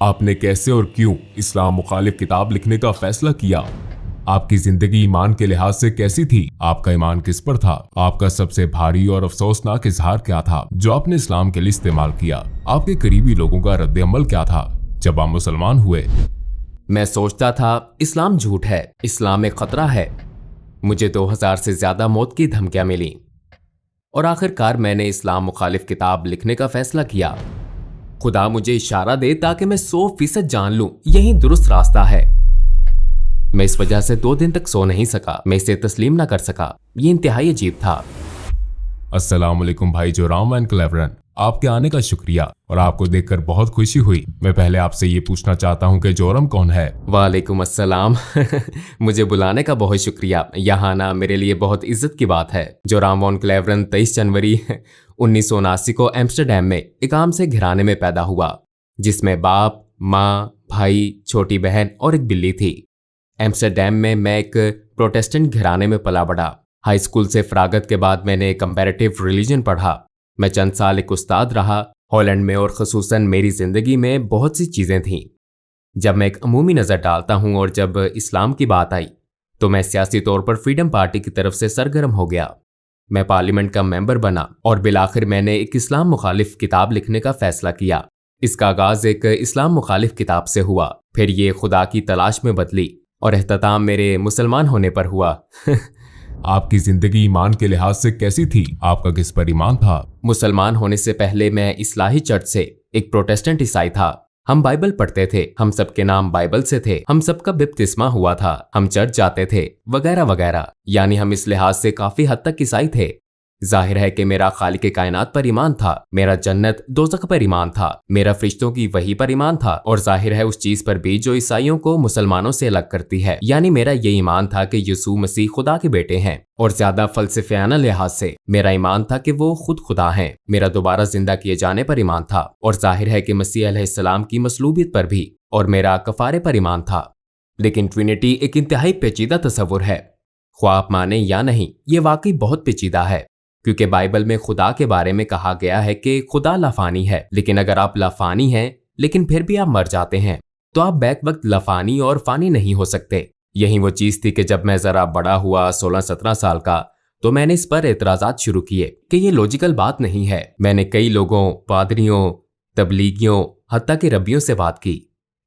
आपने कैसे और क्यों इस्लाम मुखालिफ किताब लिखने का फैसला किया? आपकी जिंदगी ईमान के लिहाज से कैसी थी? आपका ईमान किस पर था? आपका सबसे भारी और अफसोसनाक इजहार क्या था जो आपने इस्लाम के लिए इस्तेमाल किया? आपके करीबी लोगों का रद्द-ए-अमल क्या था जब आप मुसलमान हुए? मैं सोचता था इस्लाम झूठ है, इस्लाम एक खतरा है। मुझे 2000 से ज्यादा मौत की धमकियां मिली और आखिरकार मैंने इस्लाम मुखालिफ किताब लिखने का फैसला किया। खुदा मुझे इशारा दे ताकि मैं 100% जान लूं यही दुरुस्त रास्ता है। मैं इस वजह से 2 दिन तक सो नहीं सका। मैं इसे तस्लीम ना कर सका। ये इंतहाई अजीब था। अस्सलाम वालेकुम भाई जोराम एंड क्लेवरन, आपके आने का शुक्रिया और आपको देखकर बहुत खुशी हुई। मैं पहले आपसे ये पूछना चाहता हूँ कि जोरम कौन है? वालेकुम अस्सलाम। मुझे बुलाने का बहुत शुक्रिया। यहाँ आना मेरे लिए बहुत इज्जत की बात है। जोराम वॉन क्लेवरन 23 जनवरी 1979 को एम्स्टरडैम में एक आम से घराने में पैदा हुआ जिसमें बाप, माँ, भाई, छोटी बहन और एक बिल्ली थी। एम्स्टरडैम में मैं एक प्रोटेस्टेंट घराने में पला बढ़ा। हाई स्कूल से फरागत के बाद मैंने कंपैरेटिव रिलीजन पढ़ा। मैं चंद साल एक उस्ताद रहा हॉलैंड में और ख़ुसूसन मेरी ज़िंदगी में बहुत सी चीज़ें थीं। जब मैं एक अमूमी नज़र डालता हूँ और जब इस्लाम की बात आई तो मैं सियासी तौर पर फ्रीडम पार्टी की तरफ से सरगर्म हो गया। मैं पार्लियामेंट का मेंबर बना और बिलाखिर मैंने एक इस्लाम मुखालिफ किताब लिखने का फैसला किया। इसका आगाज़ एक इस्लाम मुखालिफ किताब से हुआ, फिर ये खुदा की तलाश में बदली और एहतताम मेरे मुसलमान होने पर हुआ। आपकी जिंदगी ईमान के लिहाज से कैसी थी? आपका किस पर ईमान था? मुसलमान होने से पहले मैं इस्लाही चर्च से एक प्रोटेस्टेंट ईसाई था। हम बाइबल पढ़ते थे, हम सबके नाम बाइबल से थे, हम सबका बपतिस्मा हुआ था, हम चर्च जाते थे वगैरह वगैरह। यानी हम इस लिहाज से काफी हद तक ईसाई थे। जाहिर है कि मेरा खालिक कायनात पर ईमान था, मेरा जन्नत दोज़ख पर ईमान था, मेरा फरिश्तों की वही पर ईमान था और जाहिर है उस चीज पर भी जो ईसाइयों को मुसलमानों से अलग करती है। यानी मेरा ये ईमान था कि यीशु मसीह खुदा के बेटे हैं और ज्यादा फलसफियाना लिहाज से मेरा ईमान था कि वो खुद खुदा हैं। मेरा दोबारा जिंदा किए जाने पर ईमान था और जाहिर है कि मसीह अलैहिस्सलाम की मसलूबियत पर भी, और मेरा कफारे पर ईमान था। लेकिन ट्रिनिटी एक इंतहाई पेचीदा तस्वुर है। ख्वाह आप माने या नहीं, ये वाकई बहुत पेचीदा है क्योंकि बाइबल में खुदा के बारे में कहा गया है कि खुदा लाफानी है। लेकिन अगर आप लाफानी हैं लेकिन फिर भी आप मर जाते हैं तो आप बैक वक्त लाफानी और फानी नहीं हो सकते। यही वो चीज थी कि जब मैं जरा बड़ा हुआ 16-17 साल का तो मैंने इस पर एतराजात शुरू किए कि ये लॉजिकल बात नहीं है। मैंने कई लोगों, पादरियों, तबलीगियों, हत्ता के रब्बियों से बात की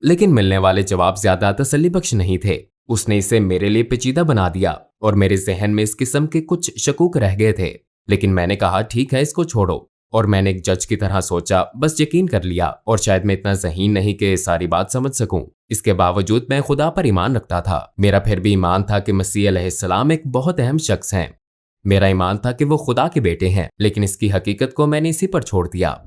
लेकिन मिलने वाले जवाब ज्यादा तसल्ली बख्श नहीं थे। उसने इसे मेरे लिए पेचीदा बना दिया और मेरे जहन में इस किस्म के कुछ शकूक रह गए थे। लेकिन मैंने कहा ठीक है, इसको छोड़ो। और मैंने एक जज की तरह सोचा, बस यकीन कर लिया। और शायद मैं इतना ज़हीन नहीं कि सारी बात समझ सकूं। इसके बावजूद मैं खुदा पर ईमान रखता था। मेरा फिर भी ईमान था कि मसीह अलैहिस्सलाम एक बहुत अहम शख्स हैं। मेरा ईमान था कि वो खुदा के बेटे हैं, लेकिन इसकी हकीकत को मैंने इसी पर छोड़ दिया।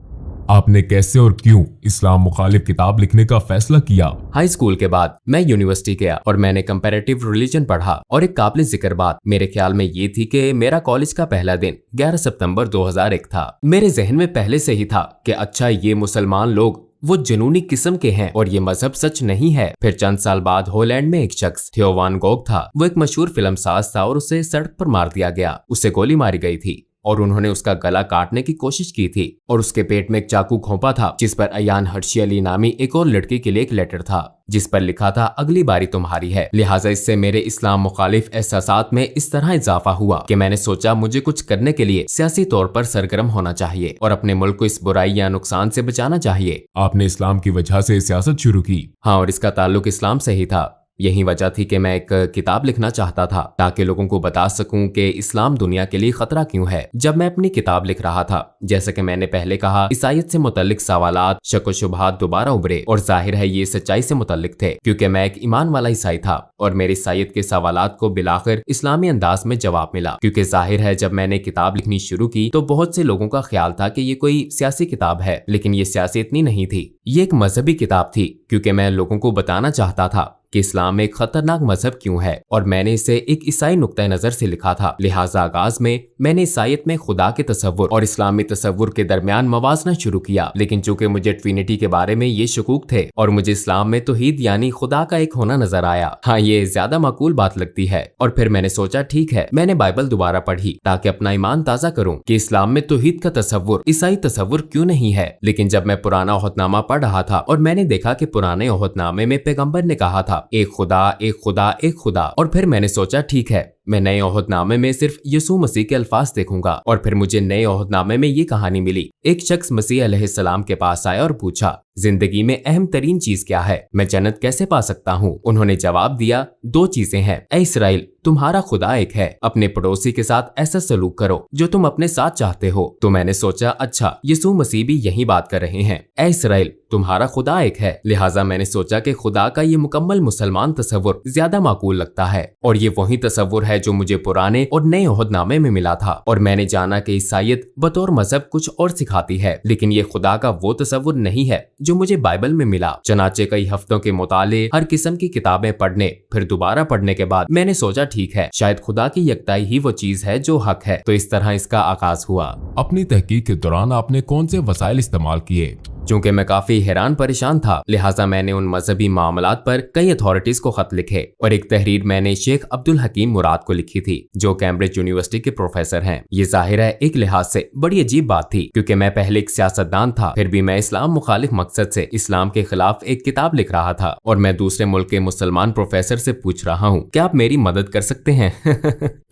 आपने कैसे और क्यों इस्लाम मुखालिफ किताब लिखने का फैसला किया? हाई स्कूल के बाद मैं यूनिवर्सिटी गया और मैंने कंपैरेटिव रिलीजन पढ़ा और एक काबिल जिक्र बात मेरे ख्याल में ये थी कि मेरा कॉलेज का पहला दिन 11 सितंबर 2001 था। मेरे जहन में पहले से ही था कि अच्छा, ये मुसलमान लोग वो जुनूनी किस्म के हैं और ये मजहब सच नहीं है। फिर चंद साल बाद हॉलैंड में एक शख्स थियो वान गोग था। वो एक मशहूर फिल्म साज था और उसे सड़क पर मार दिया गया। उसे गोली मारी गई थी और उन्होंने उसका गला काटने की कोशिश की थी और उसके पेट में एक चाकू घोंपा था जिस पर अयान हर्शी अली नामी एक और लड़की के लिए एक लेटर था जिस पर लिखा था अगली बारी तुम्हारी है। लिहाजा इससे मेरे इस्लाम मुखालिफ एहसासात में इस तरह इजाफा हुआ कि मैंने सोचा मुझे कुछ करने के लिए सियासी तौर पर सरगर्म होना चाहिए और अपने मुल्क को इस बुराई या नुकसान से बचाना चाहिए। आपने इस्लाम की वजह से सियासत शुरू की? हाँ, और इसका ताल्लुक इस्लाम से ही था। यही वजह थी कि मैं एक किताब लिखना चाहता था ताकि लोगों को बता सकूं कि इस्लाम दुनिया के लिए खतरा क्यों है। जब मैं अपनी किताब लिख रहा था, जैसा कि मैंने पहले कहा, ईसाईयत से मुतल्लिक सवालात, शक व शुबहात दोबारा उभरे और जाहिर है ये सच्चाई से मुतल्लिक थे क्योंकि मैं एक ईमान वाला ईसाई था और मेरे ईसाईयत के सवालात को बिलाखिर इस्लामी अंदाज में जवाब मिला। क्योंकि जाहिर है जब मैंने किताब लिखनी शुरू की तो बहुत से लोगों का ख्याल था कि ये कोई सियासी किताब है, लेकिन ये सियासी इतनी नहीं थी। ये एक मजहबी किताब थी क्योंकि मैं लोगों को बताना चाहता था कि इस्लाम एक खतरनाक मजहब क्यों है, और मैंने इसे एक ईसाई नुक्ता नजर से लिखा था। लिहाजा आगाज में मैंने ईसाईयत में खुदा के तसव्वुर और इस्लामी तसव्वुर के दरमियान मवाजना शुरू किया। लेकिन चूंकि मुझे ट्रिनिटी के बारे में ये शकूक थे और मुझे इस्लाम में तौहीद यानी खुदा का एक होना नजर आया, हाँ ये ज्यादा माकूल बात लगती है। और फिर मैंने सोचा ठीक है, मैंने बाइबल दोबारा पढ़ी ताकि अपना ईमान ताजा करूं कि इस्लाम में तौहीद का तसव्वुर ईसाई तसव्वुर क्यों नहीं है। लेकिन जब मैं पुराना ओहदनामा पढ़ रहा था और मैंने देखा कि पुराने ओहदनामे में पैगंबर ने कहा था एक खुदा एक खुदा एक खुदा, और फिर मैंने सोचा ठीक है, मैं नए ओहदनामे में सिर्फ यीशु मसीह के अल्फाज देखूंगा। और फिर मुझे नए ओहदनामे में ये कहानी मिली। एक शख्स मसीह अलैहिस्सलाम के पास आया और पूछा, जिंदगी में अहम तरीन चीज क्या है, मैं जन्नत कैसे पा सकता हूँ? उन्होंने जवाब दिया, 2 चीजें हैं। ऐ इसराइल, तुम्हारा खुदा एक है, अपने पड़ोसी के साथ ऐसा सलूक करो जो तुम अपने साथ चाहते हो। तो मैंने सोचा अच्छा, यीशु मसीह भी यही बात कर रहे हैं। ऐ इसराइल, तुम्हारा खुदा एक है। लिहाजा मैंने सोचा कि खुदा का ये मुकम्मल मुसलमान तसव्वुर ज्यादा माकूल लगता है, और ये वही तसव्वुर है जो मुझे पुराने और नए ओहदनामे में मिला था। और मैंने जाना कि ईसाईयत बतौर मजहब कुछ और सिखाती है, लेकिन ये खुदा का वो तसव्वुर नहीं है जो मुझे बाइबल में मिला। चनाचे कई हफ्तों के मुताले, हर किस्म की किताबें पढ़ने फिर दोबारा पढ़ने के बाद मैंने सोचा ठीक है, शायद खुदा की यकताई ही वो चीज है जो हक है। तो इस तरह इसका आगाज हुआ। अपनी तहकीक के दौरान आपने कौन से वसाइल इस्तेमाल किए? चूंकि मैं काफी हैरान परेशान था, लिहाजा मैंने उन मजहबी मामलात पर कई अथॉरिटीज को खत लिखे, और एक तहरीर मैंने शेख अब्दुल हकीम मुराद को लिखी थी जो कैम्ब्रिज यूनिवर्सिटी के प्रोफेसर हैं। ये जाहिर है एक लिहाज से बड़ी अजीब बात थी, क्योंकि मैं पहले एक सियासतदान था, फिर भी मैं इस्लाम मुखालिफ मकसद से इस्लाम के खिलाफ एक किताब लिख रहा था, और मैं दूसरे मुल्क के मुसलमान प्रोफेसर से पूछ रहा हूँ क्या आप मेरी मदद कर सकते हैं?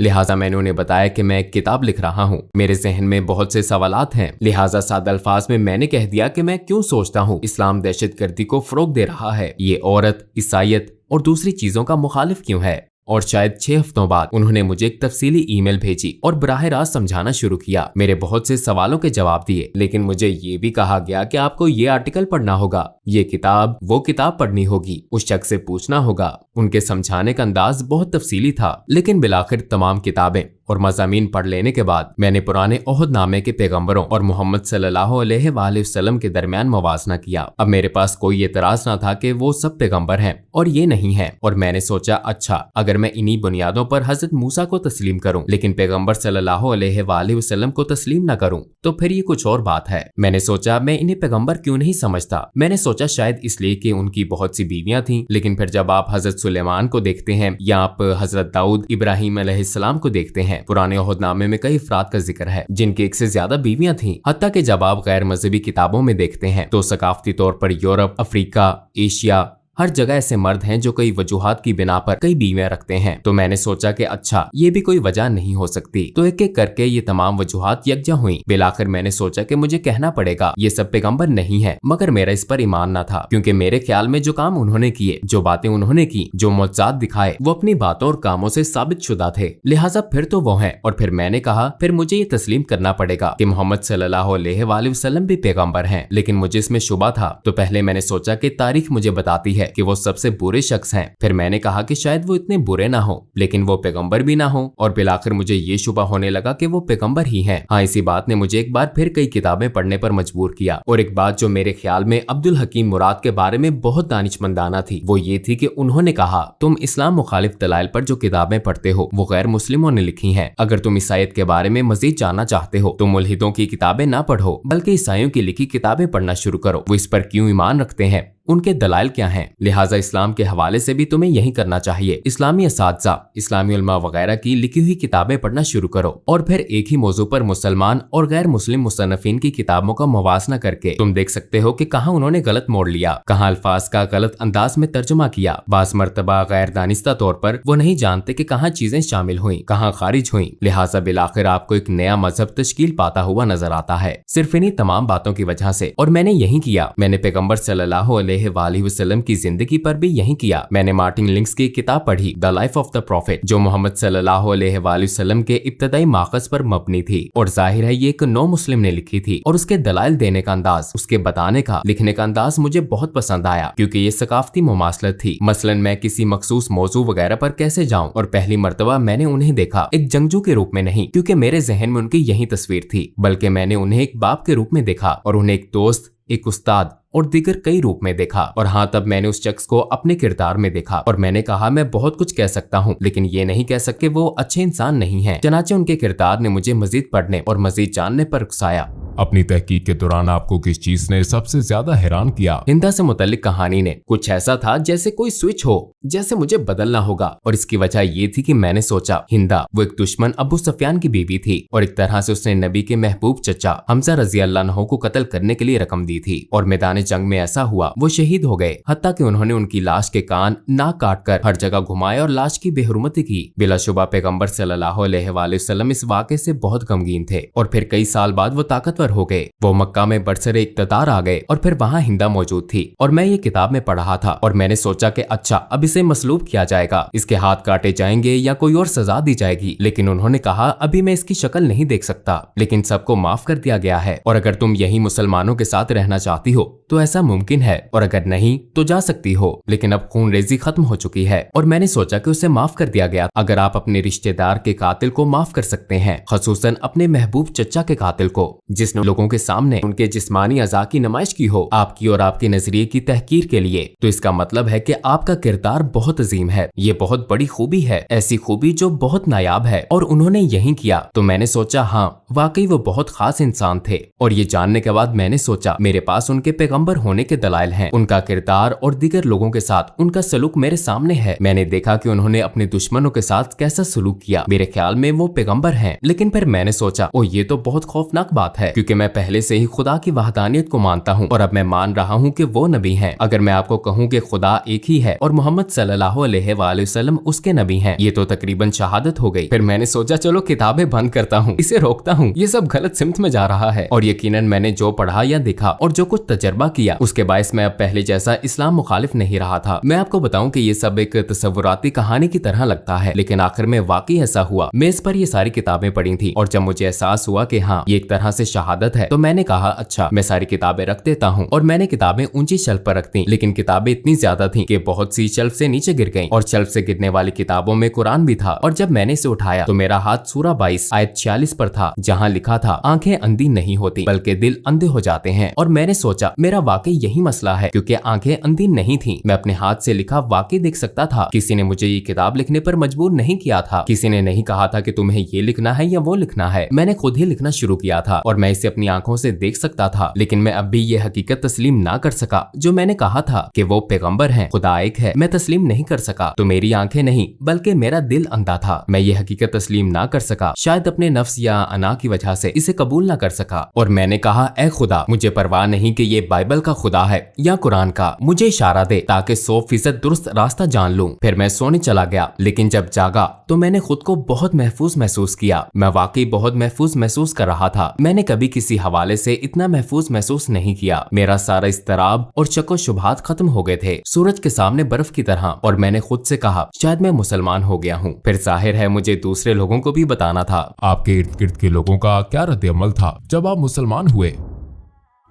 लिहाजा मैंने उन्हें बताया कि मैं एक किताब लिख रहा हूँ, मेरे जहन में बहुत से सवालात हैं। लिहाजा सादा अल्फाज में मैंने कह दिया कि मैं क्यों सोचता हूँ इस्लाम दहशतगर्दी को फरोग दे रहा है, ये औरत, ईसाईयत और दूसरी चीजों का मुखालिफ क्यों है। और शायद 6 हफ्तों बाद उन्होंने मुझे एक तफसीली ईमेल भेजी और बराह रास्त समझाना शुरू किया। मेरे बहुत से सवालों के जवाब दिए, लेकिन मुझे ये भी कहा गया कि आपको ये आर्टिकल पढ़ना होगा, ये किताब वो किताब पढ़नी होगी, उस शख्स से पूछना होगा। उनके समझाने का अंदाज बहुत तफसीली था, लेकिन बिलाखिर तमाम किताबें और मज़ामीन पढ़ लेने के बाद मैंने पुराने ओहदनामे के पैगंबरों और मोहम्मद सल्लल्लाहु अलैहि वसल्लम के दरमियान मवाजना किया। अब मेरे पास कोई एतराज ना था कि वो सब पैगंबर हैं और ये नहीं है, और मैंने सोचा अच्छा, अगर मैं इन्हीं बुनियादों पर हजरत मूसा को तस्लीम करूं लेकिन पैगंबर सल्लल्लाहु अलैहि वसल्लम को तस्लीम न करूं तो फिर ये कुछ और बात है। मैंने सोचा मैं इन्हें पैगंबर क्यों नहीं समझता। मैंने सोचा शायद इसलिए कि उनकी बहुत सी बीवियां थीं, लेकिन फिर जब आप हजरत सुलेमान को देखते हैं या आप हजरत दाऊद इब्राहिम अलैहिस्सलाम को देखते हैं, पुराने ओहदनामे में कई अफराद का जिक्र है जिनकी 1 से ज्यादा बीवियां थीं। हत्ता कि जब आप गैर मजहबी किताबों में देखते हैं तो सकाफती तौर पर यूरोप, अफ्रीका, एशिया, हर जगह ऐसे मर्द हैं जो कई वजूहात की बिना पर कई बीवियां रखते हैं। तो मैंने सोचा कि अच्छा, ये भी कोई वजह नहीं हो सकती। तो एक एक करके ये तमाम वजूहात यकजा हुई। बिलाखिर मैंने सोचा कि मुझे कहना पड़ेगा ये सब पैगंबर नहीं है, मगर मेरा इस पर ईमान न था, क्योंकि मेरे ख्याल में जो काम उन्होंने किए, जो बातें उन्होंने की, जो मुअज्जात दिखाए, वो अपनी बातों और कामों से साबित शुदा थे। लिहाजा फिर तो वो हैं। और फिर मैंने कहा फिर मुझे ये तस्लीम करना पड़ेगा कि मोहम्मद सल्लल्लाहु अलैहि वसल्लम भी पैगंबर हैं। लेकिन मुझे इसमें शुबा था। तो पहले मैंने सोचा कि तारीख मुझे बताती है कि वो सबसे बुरे शख्स हैं। फिर मैंने कहा कि शायद वो इतने बुरे ना हो, लेकिन वो पैगंबर भी ना हो। और बिलाखिर मुझे ये शुबा होने लगा कि वो पैगंबर ही हैं। हाँ, इसी बात ने मुझे एक बार फिर कई किताबें पढ़ने पर मजबूर किया। और एक बात जो मेरे ख्याल में अब्दुल हकीम मुराद के बारे में बहुत दानिशमंदाना थी, वो ये थी कि उन्होंने कहा तुम इस्लाम मुखालिफ दलाइल पर जो किताबें पढ़ते हो वो गैर मुस्लिमों ने लिखी हैं। अगर तुम ईसाईयत के बारे में मजीद जानना चाहते हो तो मुल्हिदों की किताबें ना पढ़ो, बल्कि ईसाइयों की लिखी किताबें पढ़ना शुरू करो। वो इस पर क्यों ईमान रखते हैं, उनके दलाइल क्या हैं। लिहाजा इस्लाम के हवाले से भी तुम्हें यही करना चाहिए। इस्लामी असातिज़ा, इस्लामी उलमा वगैरह की लिखी हुई किताबें पढ़ना शुरू करो, और फिर एक ही मौजू पर मुसलमान और गैर मुस्लिम मुसन्निफीन की किताबों का मुवाजना करके तुम देख सकते हो कि कहाँ उन्होंने गलत मोड़ लिया, कहाँ अल्फाज का गलत अंदाज में तर्जुमा किया। बास मर्तबा गैर दानिस्ता तौर पर वो नहीं जानते कि कहाँ चीजें शामिल हुई, कहाँ खारिज हुई। लिहाजा बिलाखिर आपको एक नया मजहब तश्कील पाता हुआ नजर आता है, सिर्फ इन्हीं तमाम बातों की वजह से। और मैंने यही किया। मैंने पैगंबर सल्लल्लाहु अलैहि वसल्लम की जिंदगी पर भी यही किया। मैंने मार्टिन लिंक्स की किताब पढ़ी, the life of the profit, जो मोहम्मद सल्लल्लाहु अलैहि वसल्लम के इब्तदाई माखज़ पर मबनी थी। और जाहिर है ये एक नौ मुस्लिम ने लिखी थी, और उसके दलाइल देने का अंदाज, उसके बताने का, लिखने का अंदाज मुझे बहुत पसंद आया, क्योंकि ये सकाफती मुमासलत थी। मसलन मैं किसी मखसूस मौजू वगैरह पर कैसे जाऊं, और पहली मर्तबा मैंने उन्हें देखा एक जंगजू के रूप में नहीं, क्योंकि मेरे जहन में उनकी यही तस्वीर थी, बल्कि मैंने उन्हें एक बाप के रूप में देखा, और उन्हें एक दोस्त, एक उस्ताद और दीगर कई रूप में देखा। और हाँ, तब मैंने उस शख्स को अपने किरदार में देखा और मैंने कहा मैं बहुत कुछ कह सकता हूँ लेकिन ये नहीं कह सकते वो अच्छे इंसान नहीं है। चनाचे उनके किरदार ने मुझे मजीद पढ़ने और मजीद जानने पर उकसाया। अपनी तहकीक के दौरान आपको किस चीज ने सबसे ज्यादा हैरान किया? हिंदा से मुतल्लिक कहानी ने कुछ ऐसा था जैसे कोई स्विच हो, जैसे मुझे बदलना होगा। और इसकी वजह ये थी कि मैंने सोचा हिंदा वो एक दुश्मन अबू सुफियान की बीवी थी और एक तरह से उसने नबी के महबूब चचा हमजा रजी अल्लाह अन्हु को कत्ल करने के लिए रकम दी थी। और मैदान जंग में ऐसा हुआ वो शहीद हो गए, हत्ता कि उन्होंने उनकी लाश के कान नाक काट कर हर जगह घुमाए और लाश की बेहुरमती की। बिलाशुबा पैगम्बर सल्लल्लाहु अलैहि वसल्लम इस वाक़े से बहुत गमगीन थे और फिर कई साल बाद वो ताकतवर हो गए। वो मक्का में बरसरे इक़्तिदार आ गए और फिर वहाँ हिंदा मौजूद थी और मैं ये किताब में पढ़ रहा था और मैंने सोचा कि अच्छा अब इसे मसलूब किया जाएगा, इसके हाथ काटे जाएंगे या कोई और सजा दी जाएगी। लेकिन उन्होंने कहा अभी मैं इसकी शक्ल नहीं देख सकता, लेकिन सबको माफ कर दिया गया है और अगर तुम यही मुसलमानों के साथ रहना चाहती हो तो ऐसा मुमकिन है और अगर नहीं तो जा सकती हो। लेकिन अब खून रेजी खत्म हो चुकी है और मैंने सोचा कि उसे माफ कर दिया गया। अगर आप अपने रिश्तेदार के कातिल को माफ कर सकते हैं, खसूसन अपने महबूब चचा के कातिल को जिसने लोगों के सामने उनके जिस्मानी अज़ा की नुमाइश की हो आपकी और आपके नजरिए की तहकीर के लिए, तो इसका मतलब है कि आपका किरदार बहुत अजीम है। ये बहुत बड़ी खूबी है, ऐसी खूबी जो बहुत नायाब है और उन्होंने यही किया। तो मैंने सोचा हाँ वाकई वो बहुत खास इंसान थे। और ये जानने के बाद मैंने सोचा मेरे पास उनके पैगंबर होने के दलाइल हैं। उनका किरदार और दीगर लोगों के साथ उनका सलूक मेरे सामने है। मैंने देखा कि उन्होंने अपने दुश्मनों के साथ कैसा सलूक किया। मेरे ख्याल में वो पैगंबर हैं। लेकिन फिर मैंने सोचा ओ ये तो बहुत खौफनाक बात है, क्योंकि मैं पहले से ही खुदा की वहदानियत को मानता हूँ और अब मैं मान रहा हूँ कि वो नबी हैं। अगर मैं आपको कहूँ कि खुदा एक ही है और मोहम्मद सल्लल्लाहु अलैहि वसल्लम उसके नबी हैं, ये तो तकरीबन शहादत हो गई। फिर मैंने सोचा चलो किताबें बंद करता हूँ, इसे रोकता हूँ, ये सब गलत सिमत में जा रहा है। और यकीनन मैंने जो पढ़ा या देखा और जो कुछ तजर्बा किया उसके बायस मैं अब पहले जैसा इस्लाम मुखालिफ नहीं रहा था। मैं आपको बताऊं कि ये सब एक तसव्वुराती कहानी की तरह लगता है, लेकिन आखिर में वाकई ऐसा हुआ। मेज पर ये सारी किताबें पढ़ी थी और जब मुझे एहसास हुआ कि हाँ ये एक तरह से शहादत है, तो मैंने कहा अच्छा मैं सारी किताबें रख देता हूँ। और मैंने किताबें ऊंची शेल्फ पर रख दी, लेकिन किताबें इतनी ज्यादा थी कि बहुत सी शेल्फ से नीचे गिर गईं और शेल्फ से गिरने वाली किताबों में कुरान भी था। और जब मैंने इसे उठाया तो मेरा हाथ सूरा 22 आयत 46 पर था, जहाँ लिखा था आंखें अंधी नहीं होती बल्कि दिल अंधे हो जाते हैं। और मैंने सोचा मेरा वाकई यही मसला है, क्योंकि आंखें अंधी नहीं थी। मैं अपने हाथ से लिखा वाकई देख सकता था। किसी ने मुझे ये किताब लिखने पर मजबूर नहीं किया था। किसी ने नहीं कहा था कि तुम्हें ये लिखना है या वो लिखना है। मैंने खुद ही लिखना शुरू किया था और मैं इसे अपनी आंखों से देख सकता था। लेकिन मैं अब भी ये हकीकत तस्लीम ना कर सका जो मैंने कहा था कि वो पैगंबर हैं, खुदा एक है। मैं तस्लीम नहीं कर सका तो मेरी आंखें नहीं बल्कि मेरा दिल अंधा था। मैं ये हकीकत तस्लीम ना कर सका, शायद अपने नफ्स या अना की वजह से इसे कबूल ना कर सका। और मैंने कहा ऐ खुदा मुझे परवाह नहीं कि ये बाइबल का खुदा है या कुरान का, मुझे इशारा दे ताकि 100% दुरुस्त रास्ता जान लूं। फिर मैं सोने चला गया, लेकिन जब जागा तो मैंने खुद को बहुत महफूज महसूस किया। मैं वाकई बहुत महफूज महसूस कर रहा था। मैंने कभी किसी हवाले से इतना महफूज महसूस नहीं किया। मेरा सारा इस्तराब और शको शुबहात खत्म हो गए थे, सूरज के सामने बर्फ की तरह। और मैंने खुद से कहा शायद मैं मुसलमान हो गया हूँ। फिर जाहिर है मुझे दूसरे लोगों को भी बताना था। आपके इर्द गिर्द के लोगों का क्या रद्द-ए-अमल था जब आप मुसलमान हुए?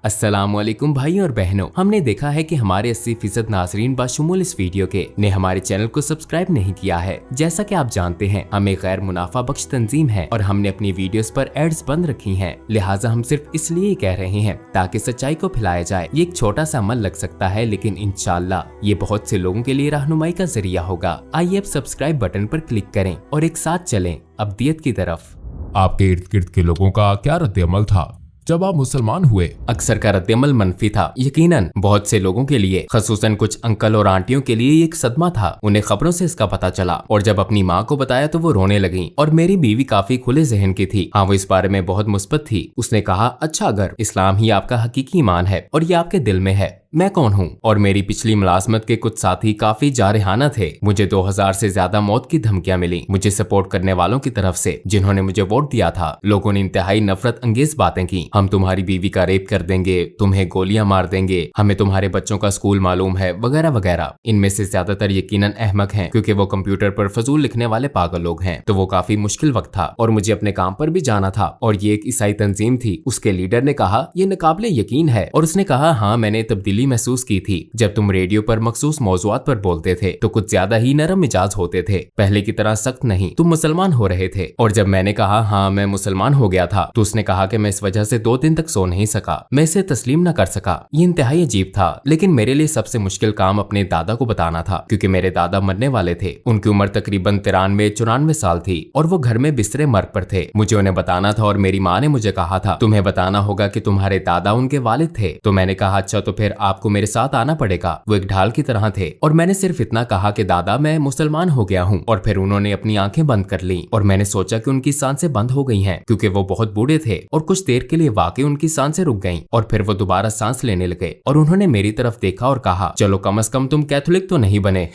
अस्सलामुअलैकुम भाई और बहनों, हमने देखा है कि हमारे 80% नाजरीन बाशुमूल इस वीडियो के ने हमारे चैनल को सब्सक्राइब नहीं किया है। जैसा कि आप जानते हैं हम एक गैर मुनाफा बख्श तंजीम है और हमने अपनी वीडियोस पर एड्स बंद रखी हैं। लिहाजा हम सिर्फ इसलिए कह रहे हैं ताकि सच्चाई को फैलाया जाए। ये एक छोटा सा अमल लग सकता है, लेकिन इंशाअल्लाह ये बहुत से लोगों के लिए रहनुमाई का जरिया होगा। आइए अब सब्सक्राइब बटन पर क्लिक करें और एक साथ चलें अब्दियत की तरफ। आपके इर्द गिर्द के लोगों का क्या रद्द-ए-अमल था जब आप मुसलमान हुए? अक्सर का रद्द-ए-अमल मनफी था। यकीनन बहुत से लोगों के लिए, खसूसन कुछ अंकल और आंटियों के लिए एक सदमा था। उन्हें खबरों से इसका पता चला और जब अपनी माँ को बताया तो वो रोने लगी। और मेरी बीवी काफी खुले जहन की थी। हाँ वो इस बारे में बहुत मुस्बत थी। उसने कहा अच्छा अगर इस्लाम ही आपका हकीकी ईमान है और ये आपके दिल में है, मैं कौन हूँ? और मेरी पिछली मुलाजमत के कुछ साथी काफी जारहाना थे। मुझे 2000 से ज्यादा मौत की धमकियां मिली मुझे सपोर्ट करने वालों की तरफ से जिन्होंने मुझे वोट दिया था। लोगों ने इंतहाई नफरत अंगेज बातें की। हम तुम्हारी बीवी का रेप कर देंगे, तुम्हें गोलियां मार देंगे, हमें तुम्हारे बच्चों का स्कूल मालूम है, वगैरह वगैरह। इनमें से ज्यादातर यकीनन अहमक हैं, क्योंकि वो कंप्यूटर पर फजूल लिखने वाले पागल लोग हैं। तो वो काफी मुश्किल वक्त था और मुझे अपने काम पर भी जाना था। और ये एक ईसाई तंजीम थी। उसके लीडर ने कहा ये नाकाबिले यकीन है और उसने कहा हाँ मैंने तब्दीली तब्दीली महसूस की थी जब तुम रेडियो पर मखसूस मौज़ूआत पर बोलते थे तो कुछ ज्यादा ही नरम मिजाज होते थे, पहले की तरह सख्त नहीं। तुम मुसलमान हो रहे थे। और जब मैंने कहा हाँ मैं मुसलमान हो गया था तो उसने कहा कि मैं इस वजह से 2 दिन तक सो नहीं सका, मैं इसे तस्लीम न कर सका। ये इंतहाई अजीब था, लेकिन मेरे लिए सबसे मुश्किल काम अपने दादा को बताना था क्योंकि मेरे दादा मरने वाले थे। उनकी उम्र तकरीबन 93-94 साल थी और वो घर में बिस्तरे मर्ग पर थे। मुझे उन्हें बताना था और मेरी माँ ने मुझे कहा था तुम्हें बताना होगा कि तुम्हारे दादा उनके वालिद थे। तो मैंने कहा अच्छा तो फिर आपको मेरे साथ आना पड़ेगा। वो एक ढाल की तरह थे और मैंने सिर्फ इतना कहा कि दादा मैं मुसलमान हो गया हूँ और फिर उन्होंने अपनी आंखें बंद कर ली और मैंने सोचा कि उनकी सांसें बंद हो गई हैं क्योंकि वो बहुत बूढ़े थे और कुछ देर के लिए वाकई उनकी सांसें रुक गईं और फिर वो दोबारा सांस लेने लगे और उन्होंने मेरी तरफ देखा और कहा चलो कम से कम तुम कैथोलिक तो नहीं बने।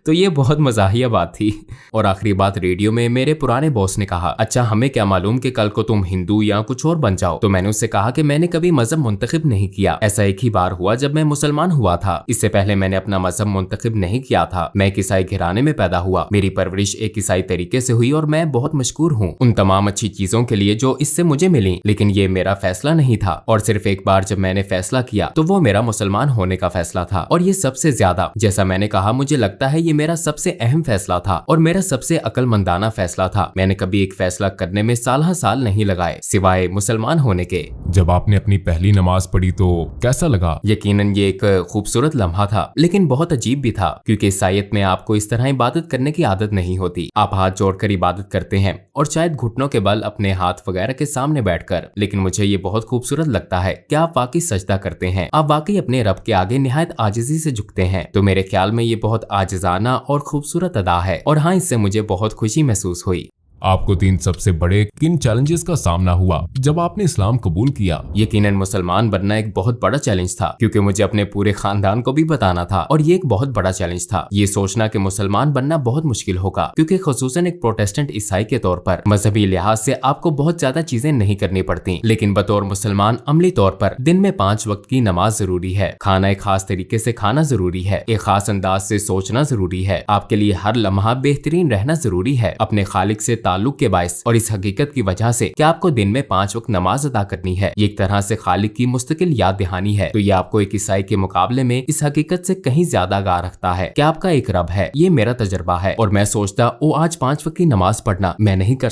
तो ये बहुत मजाहिया बात थी। और आखिरी बात रेडियो में मेरे पुराने बॉस ने कहा अच्छा हमें क्या मालूम कि कल को तुम हिंदू या कुछ और बन जाओ। तो मैंने उससे कहा कि मैंने कभी मजहब मुंतखब नहीं किया, ऐसा एक ही बार हुआ जब मैं मुसलमान हुआ था। इससे पहले मैंने अपना मजहब मुंतखब नहीं किया था। मैं एक ईसाई घराने में पैदा हुआ, मेरी परवरिश एक ईसाई तरीके से हुई और मैं बहुत मशकूर हूँ उन तमाम अच्छी चीजों के लिए जो इससे मुझे मिली। लेकिन ये मेरा फैसला नहीं था और सिर्फ एक बार जब मैंने फैसला किया तो वो मेरा मुसलमान होने का फैसला था। और ये सबसे ज्यादा, जैसा मैंने कहा, मुझे लगता है ये मेरा सबसे अहम फैसला था और मेरा सबसे अक्लमंदाना फैसला था। मैंने कभी एक फैसला करने में साल नहीं लगाए सिवाय मुसलमान होने के। जब आपने अपनी पहली नमाज पढ़ी तो कैसा लगा? यकीनन ये एक खूबसूरत लम्हा था, लेकिन बहुत अजीब भी था क्योंकि ईसाईयत में आपको इस तरह इबादत करने की आदत नहीं होती। आप हाथ जोड़कर इबादत करते हैं और शायद घुटनों के बल अपने हाथ वगैरह के सामने बैठकर। लेकिन मुझे ये बहुत खूबसूरत लगता है कि आप वाकई सजदा करते हैं, आप वाकई अपने रब के आगे निहायत आजिजी से झुकते हैं। तो मेरे ख्याल में ये बहुत आजिजाना और खूबसूरत अदा है और हाँ इससे मुझे बहुत खुशी महसूस हुई। आपको 3 सबसे बड़े किन चैलेंजेस का सामना हुआ जब आपने इस्लाम कबूल किया? यकीनन मुसलमान बनना एक बहुत बड़ा चैलेंज था क्योंकि मुझे अपने पूरे खानदान को भी बताना था और ये एक बहुत बड़ा चैलेंज था ये सोचना कि मुसलमान बनना बहुत मुश्किल होगा क्योंकि खुसूसन एक प्रोटेस्टेंट ईसाई के तौर पर मजहबी लिहाज से आपको बहुत ज्यादा चीजें नहीं करनी पड़ती, लेकिन बतौर मुसलमान अमली तौर पर दिन में 5 वक्त की नमाज जरूरी है, खाना एक खास तरीके से खाना जरूरी है, एक खास अंदाज से सोचना जरूरी है, आपके लिए हर लम्हा बेहतरीन रहना जरूरी है अपने खालिक से ताल्लुक के बायस और इस हकीकत की वजह से कि आपको दिन में 5 वक्त नमाज अदा करनी है। ये एक तरह से खालिक की मुस्तकिल याद दहानी है। तो ये आपको एक ईसाई के मुकाबले में इस हकीकत से कहीं ज्यादा आगाह रखता है कि आपका एक रब है। ये मेरा तजर्बा है और मैं सोचता ओ आज 5 वक्त की नमाज पढ़ना मैं नहीं कर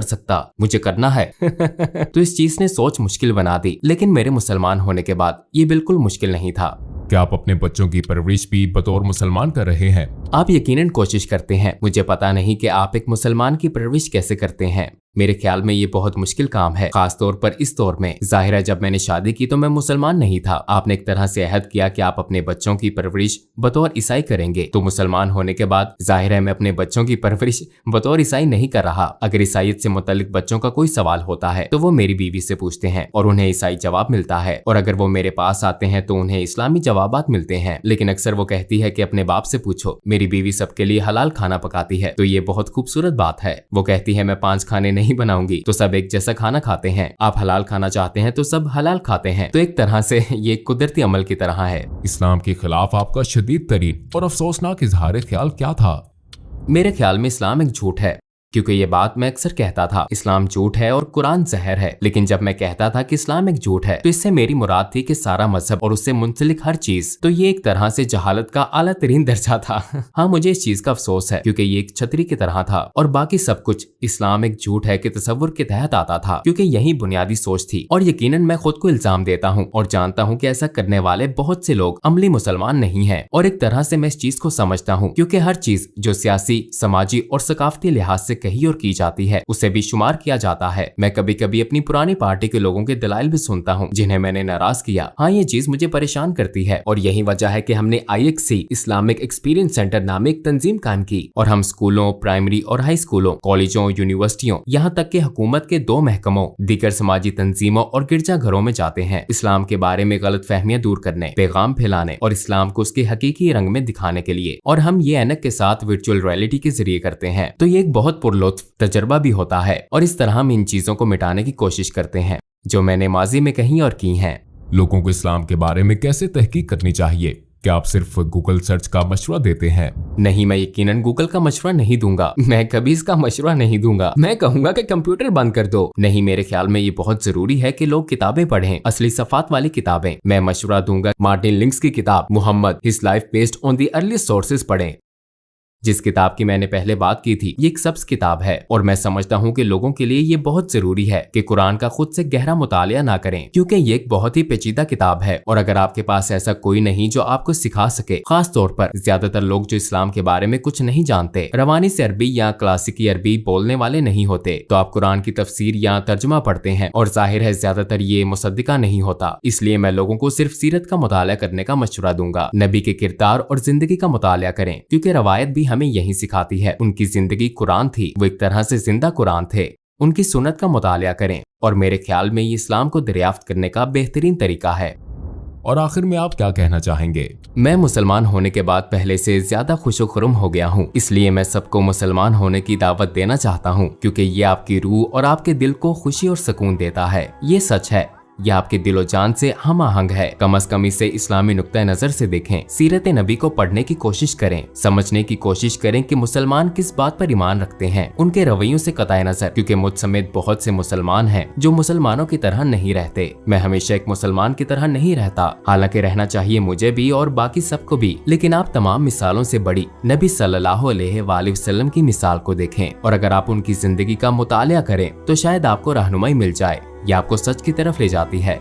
सकता, मुझे करना है। तो इस चीज ने सोच मुश्किल बना दी, लेकिन मेरे मुसलमान होने के बाद ये बिल्कुल मुश्किल नहीं था। क्या आप अपने बच्चों की परवरिश भी बतौर मुसलमान कर रहे हैं? आप यकीनन कोशिश करते हैं। मुझे पता नहीं कि आप एक मुसलमान की परवरिश कैसे करते हैं। मेरे ख्याल में ये बहुत मुश्किल काम है, खास तौर पर इस दौर में। जाहिर है जब मैंने शादी की तो मैं मुसलमान नहीं था। आपने एक तरह से अहद किया कि आप अपने बच्चों की परवरिश बतौर ईसाई करेंगे, तो मुसलमान होने के बाद जाहिर है मैं अपने बच्चों की परवरिश बतौर ईसाई नहीं कर रहा। अगर ईसाईयत से मुतल्लिक बच्चों का कोई सवाल होता है तो वो मेरी बीवी से पूछते हैं और उन्हें ईसाई जवाब मिलता है, और अगर वो मेरे पास आते हैं तो उन्हें इस्लामी जवाबात मिलते हैं। लेकिन अक्सर वो कहती है कि अपने बाप से पूछो। मेरी बीवी सबके लिए हलाल खाना पकाती है, तो ये बहुत खूबसूरत बात है। वो कहती है मैं 5 खाने नहीं बनाऊंगी तो सब एक जैसा खाना खाते हैं। आप हलाल खाना चाहते हैं तो सब हलाल खाते हैं। तो एक तरह से ये कुदरती अमल की तरह है। इस्लाम के खिलाफ आपका शदीद तरीन और अफसोसनाक इजहार ख्याल क्या था? मेरे ख्याल में इस्लाम एक झूठ है, क्योंकि ये बात मैं अक्सर कहता था इस्लाम झूठ है और कुरान जहर है। लेकिन जब मैं कहता था कि इस्लाम एक झूठ है तो इससे मेरी मुराद थी कि सारा मजहब और उससे मुंसलिक हर चीज। तो ये एक तरह से जहालत का आला तरीन दर्जा था। हाँ मुझे इस चीज का अफसोस है क्योंकि ये एक छतरी की तरह था और बाकी सब कुछ इस्लाम एक झूठ है कि तसव्वुर के तहत आता था, क्योंकि यही बुनियादी सोच थी। और यकीनन मैं खुद को इल्जाम देता हूँ और जानता हूँ कि ऐसा करने वाले बहुत से लोग अमली मुसलमान नहीं है। और एक तरह से मैं इस चीज को समझता हूँ क्योंकि हर चीज जो सियासी, समाजी और सकाफती लिहाज से कही और की जाती है उसे भी शुमार किया जाता है। मैं कभी कभी अपनी पुरानी पार्टी के लोगों के दलाइल भी सुनता हूँ जिन्हें मैंने नाराज किया। हाँ ये चीज मुझे परेशान करती है और यही वजह है कि हमने IXC इस्लामिक एक्सपीरियंस सेंटर नामे एक तंजीम कायम की और हम स्कूलों, प्राइमरी और हाई स्कूलों, कॉलेजों, यूनिवर्सिटियों, यहाँ तक कि हुकूमत के 2 महकमों, दीगर समाजी तंजीमों और गिरजाघरों में जाते हैं इस्लाम के बारे में गलत फहमियां दूर करने, पैगाम फैलाने और इस्लाम को उसके हकीकी रंग में दिखाने के लिए। और हम ये ऐनक के साथ वर्चुअल रियलिटी के जरिए करते हैं। तो ये एक बहुत पुरलुत्फ तजर्बा भी होता है और इस तरह हम इन चीजों को मिटाने की कोशिश करते हैं जो मैंने माजी में कही और की हैं। लोगों को इस्लाम के बारे में कैसे तहकीक करनी चाहिए? क्या आप सिर्फ गूगल सर्च का मशवरा देते हैं? नहीं, मैं यकीनन गूगल का मशवरा नहीं दूंगा। मैं कभी इसका मशवरा नहीं दूंगा। मैं कहूंगा कि कंप्यूटर बंद कर दो। नहीं, मेरे ख्याल में ये बहुत जरूरी है कि लोग किताबें पढ़ें, असली सफात वाली किताबें। मैं मशवरा दूंगा मार्टिन लिंक्स की किताब Muhammad his life based on the earliest sources पढ़ें। जिस किताब की मैंने पहले बात की थी, ये एक सब्ज किताब है और मैं समझता हूँ कि लोगों के लिए ये बहुत जरूरी है कि कुरान का खुद से गहरा मुतालिया ना करें, क्योंकि ये एक बहुत ही पेचीदा किताब है। और अगर आपके पास ऐसा कोई नहीं जो आपको सिखा सके, खास तौर पर ज्यादातर लोग जो इस्लाम के बारे में कुछ नहीं जानते, रवानी से अरबी या क्लासिकी अरबी बोलने वाले नहीं होते, तो आप कुरान की तफसीर या तर्जुमा पढ़ते हैं और जाहिर है ज्यादातर ये मुसद्दिका नहीं होता। इसलिए मैं लोगों को सिर्फ सीरत का मुतालिया करने का मशवरा दूंगा। नबी के किरदार और जिंदगी का मुतालिया करें, क्योंकि रवायत भी हमें यही सिखाती है। उनकी जिंदगी कुरान थी, वो एक तरह से जिंदा कुरान थे। उनकी सुन्नत का मुतालिया करें और मेरे ख्याल में ये इस्लाम को दरियाफ्त करने का बेहतरीन तरीका है। और आखिर में आप क्या कहना चाहेंगे? मैं मुसलमान होने के बाद पहले से ज्यादा खुशो-खुर्म हो गया हूँ, इसलिए मैं सबको मुसलमान होने की दावत देना चाहता हूँ, क्योंकि ये आपकी रूह और आपके दिल को खुशी और सुकून देता है। ये सच है, यह आपके दिलो जान से हम आहंग है। कम अज कम इसे इस्लामी नुक्ता नजर से देखें। सीरत नबी को पढ़ने की कोशिश करें, समझने की कोशिश करें कि मुसलमान किस बात पर ईमान रखते हैं, उनके रवैयों से कताए नजर, क्योंकि मुझ समेत बहुत से मुसलमान हैं जो मुसलमानों की तरह नहीं रहते। मैं हमेशा एक मुसलमान की तरह नहीं रहता, हालांकि रहना चाहिए मुझे भी और बाकी सबको भी, लेकिन आप तमाम मिसालों से बड़ी नबी सल्लल्लाहु अलैहि वसल्लम की मिसाल को देखें और अगर आप उनकी जिंदगी का मुतालिया करें तो शायद आपको रहनुमाई मिल जाए। ये आपको सच की तरफ ले जाती है।